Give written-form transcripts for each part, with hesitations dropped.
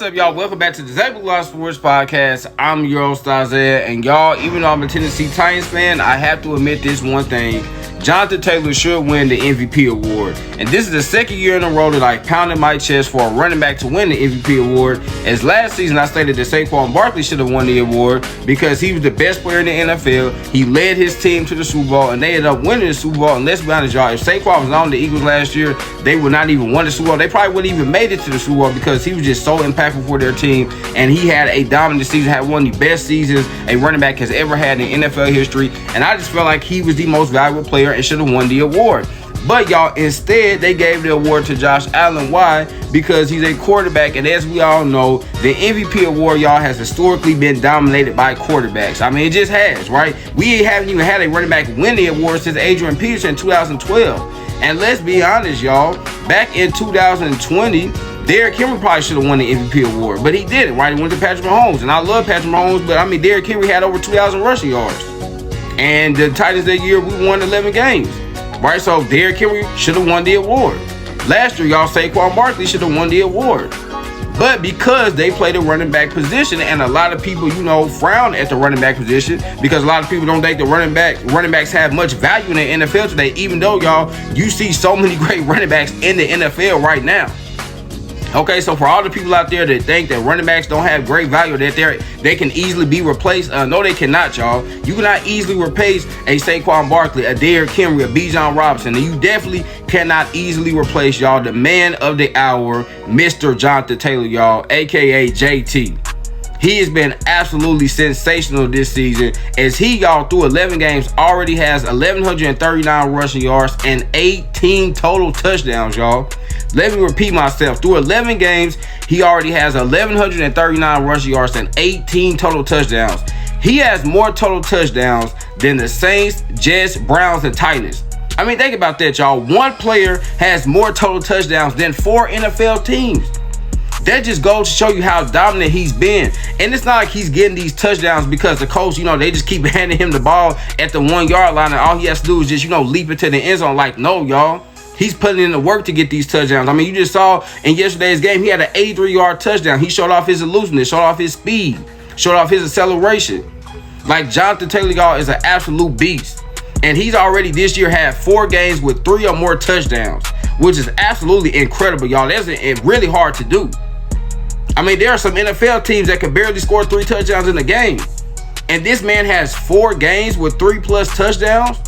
up, y'all? Welcome back to the Disabled Law Sports Podcast. I'm your host, Isaiah, and y'all, even though I'm a Tennessee Titans fan, I have to admit this one thing. Jonathan Taylor should win the MVP award. And this is the second year in a row that I pounded my chest for a running back to win the MVP award. As last season I stated that Saquon Barkley should have won the award because he was the best player in the NFL. He led his team to the Super Bowl and they ended up winning the Super Bowl. And let's be honest, y'all, if Saquon was on the Eagles last year, they would not even win the Super Bowl. They probably wouldn't even made it to the Super Bowl because he was just so impactful for their team. And he had a dominant season, had one of the best seasons a running back has ever had in NFL history. And I just felt like he was the most valuable player and should have won the award. But y'all, instead they gave the award to Josh Allen. Why? Because he's a quarterback, and as we all know, the MVP award, y'all, has historically been dominated by quarterbacks. I mean, it just has, right? We haven't even had a running back win the award since Adrian Peterson in 2012. And let's be honest, y'all, back in 2020, Derrick Henry probably should have won the MVP award, but he didn't, right? He went to Patrick Mahomes, and I love Patrick Mahomes, but I mean, Derrick Henry had over 2,000 rushing yards. And the Titans that year, we won 11 games, right? So Derrick Henry should have won the award. Last year, y'all, Saquon Barkley should have won the award. But because they play the running back position, and a lot of people, you know, frown at the running back position because a lot of people don't think the running backs have much value in the NFL today, even though, y'all, you see so many great running backs in the NFL right now. Okay, so for all the people out there that think that running backs don't have great value, that they can easily be replaced, no, they cannot, y'all. You cannot easily replace a Saquon Barkley, a Derrick Henry, a Bijan Robinson, and you definitely cannot easily replace, y'all, the man of the hour, Mr. Jonathan Taylor, y'all, aka JT. He has been absolutely sensational this season as he, y'all, through 11 games already has 1,139 rushing yards and 18 total touchdowns, y'all. Let me repeat myself. Through 11 games, he already has 1,139 rushing yards and 18 total touchdowns. He has more total touchdowns than the Saints, Jets, Browns, and Titans. I mean, think about that, y'all. One player has more total touchdowns than 4 NFL teams. That just goes to show you how dominant he's been. And it's not like he's getting these touchdowns because the Colts, you know, they just keep handing him the ball at the 1 yard line and all he has to do is just, you know, leap into the end zone. Like, no, y'all. He's putting in the work to get these touchdowns. I mean, you just saw in yesterday's game, he had an 83-yard touchdown. He showed off his elusiveness, showed off his speed, showed off his acceleration. Like, Jonathan Taylor, y'all, is an absolute beast. And he's already this year had 4 games with 3 or more touchdowns, which is absolutely incredible, y'all. That's really hard to do. I mean, there are some NFL teams that can barely score 3 touchdowns in a game. And this man has 4 games with 3+ touchdowns.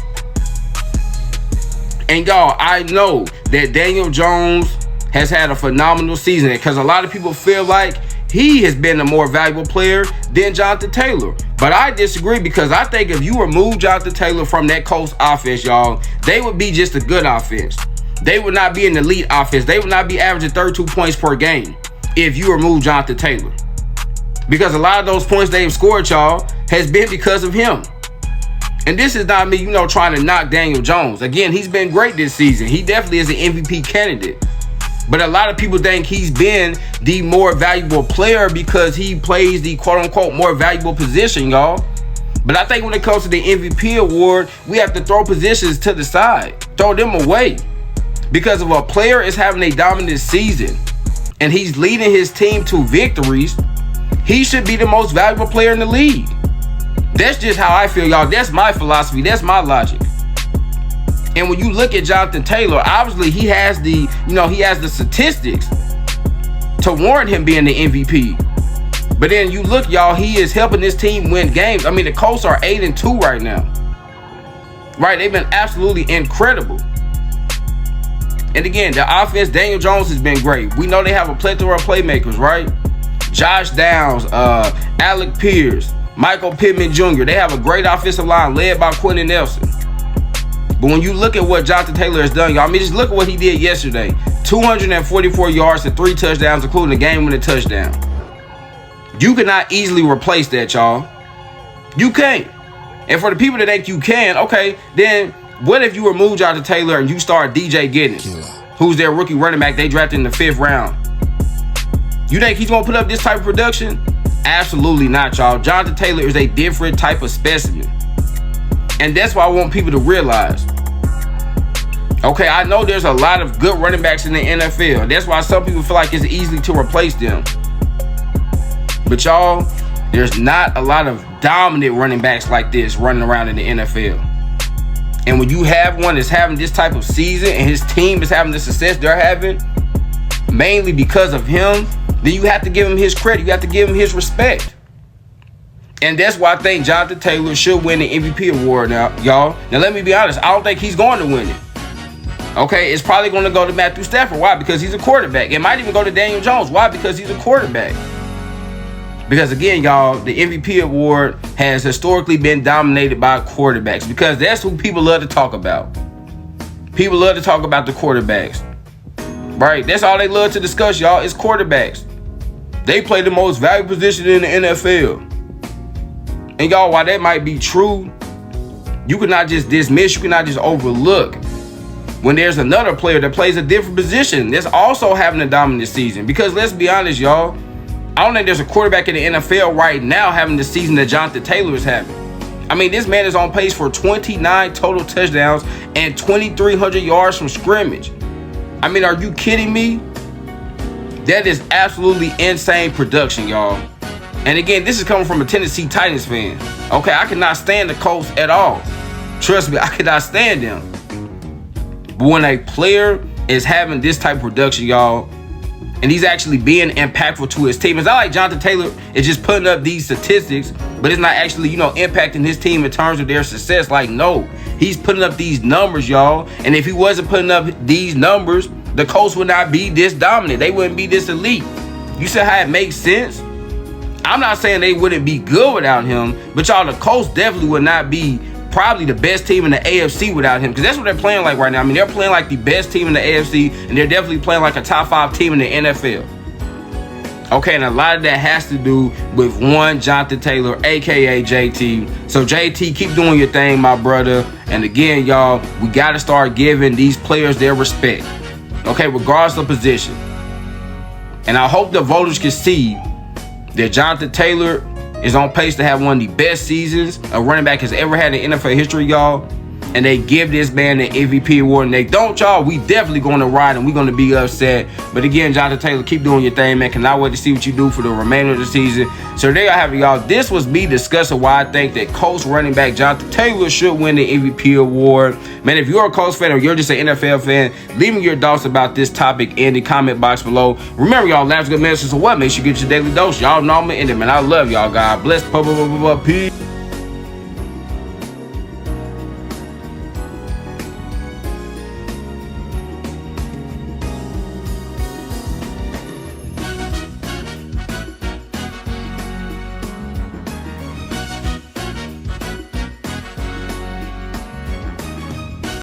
And y'all, I know that Daniel Jones has had a phenomenal season because a lot of people feel like he has been a more valuable player than Jonathan Taylor. But I disagree because I think if you remove Jonathan Taylor from that Colts offense, y'all, they would be just a good offense. They would not be an elite offense. They would not be averaging 32 points per game if you remove Jonathan Taylor. Because a lot of those points they've scored, y'all, has been because of him. And this is not me, you know, trying to knock Daniel Jones. Again, he's been great this season. He definitely is an MVP candidate. But a lot of people think he's been the more valuable player because he plays the quote-unquote more valuable position, y'all. But I think when it comes to the MVP award, we have to throw positions to the side. Throw them away. Because if a player is having a dominant season and he's leading his team to victories, he should be the most valuable player in the league. That's just how I feel, y'all. That's my philosophy. That's my logic. And when you look at Jonathan Taylor, obviously he has the, you know, he has the statistics to warrant him being the MVP. But then you look, y'all, he is helping this team win games. I mean, the Colts are 8-2 right now. Right? They've been absolutely incredible. And again, the offense, Daniel Jones has been great. We know they have a plethora of playmakers, right? Josh Downs, Alec Pierce, Michael Pittman Jr. They have a great offensive line led by Quentin Nelson. But when you look at what Jonathan Taylor has done, y'all, I mean, just look at what he did yesterday. 244 yards and 3 touchdowns, including a game-winning touchdown. You cannot easily replace that, y'all. You can't. And for the people that think you can, okay, then what if you remove Jonathan Taylor and you start DJ Giddens, who's their rookie running back they drafted in the 5th round? You think he's going to put up this type of production? Absolutely not, y'all. Jonathan Taylor is a different type of specimen. And that's why I want people to realize. Okay, I know there's a lot of good running backs in the NFL. That's why some people feel like it's easy to replace them. But y'all, there's not a lot of dominant running backs like this running around in the NFL. And when you have one that's having this type of season and his team is having the success they're having, mainly because of him, then you have to give him his credit. You have to give him his respect. And that's why I think Jonathan Taylor should win the MVP award now, y'all. Now, let me be honest. I don't think he's going to win it. Okay, it's probably going to go to Matthew Stafford. Why? Because he's a quarterback. It might even go to Daniel Jones. Why? Because he's a quarterback. Because, again, y'all, the MVP award has historically been dominated by quarterbacks because that's who people love to talk about. People love to talk about the quarterbacks. Right? That's all they love to discuss, y'all, is quarterbacks. They play the most valuable position in the NFL. And, y'all, while that might be true, you cannot just dismiss, you cannot just overlook when there's another player that plays a different position that's also having a dominant season. Because let's be honest, y'all, I don't think there's a quarterback in the NFL right now having the season that Jonathan Taylor is having. I mean, this man is on pace for 29 total touchdowns and 2,300 yards from scrimmage. I mean, are you kidding me? That is absolutely insane production, y'all. And again, this is coming from a Tennessee Titans fan. Okay, I cannot stand the Colts at all. Trust me, I cannot stand them. But when a player is having this type of production, y'all, and he's actually being impactful to his team, it's not like Jonathan Taylor is just putting up these statistics, but it's not actually, impacting his team in terms of their success. Like, no, he's putting up these numbers, y'all. And if he wasn't putting up these numbers, the Colts would not be this dominant. They wouldn't be this elite. You see how it makes sense? I'm not saying they wouldn't be good without him, but y'all, the Colts definitely would not be probably the best team in the AFC without him, because that's what they're playing like right now. I mean, they're playing like the best team in the AFC, and they're definitely playing like a top 5 team in the NFL. Okay, and a lot of that has to do with one Jonathan Taylor, aka JT. So JT, keep doing your thing, my brother. And again, y'all, we got to start giving these players their respect. Okay, regardless of position. And I hope the voters can see that Jonathan Taylor is on pace to have one of the best seasons a running back has ever had in NFL history, y'all. And they give this man the MVP award, and they don't, y'all, we definitely going to ride and we're going to be upset. But again, Jonathan Taylor, keep doing your thing, man. Cannot wait to see what you do for the remainder of the season. So there y'all have it, y'all. This was me discussing why I think that Colts running back Jonathan Taylor should win the MVP award. Man, if you're a Colts fan or you're just an NFL fan, leave me your thoughts about this topic in the comment box below. Remember, y'all, laughs good medicine. So what? Make sure you get your daily dose. Y'all know I'm in it, man. I love y'all. God bless. Peace.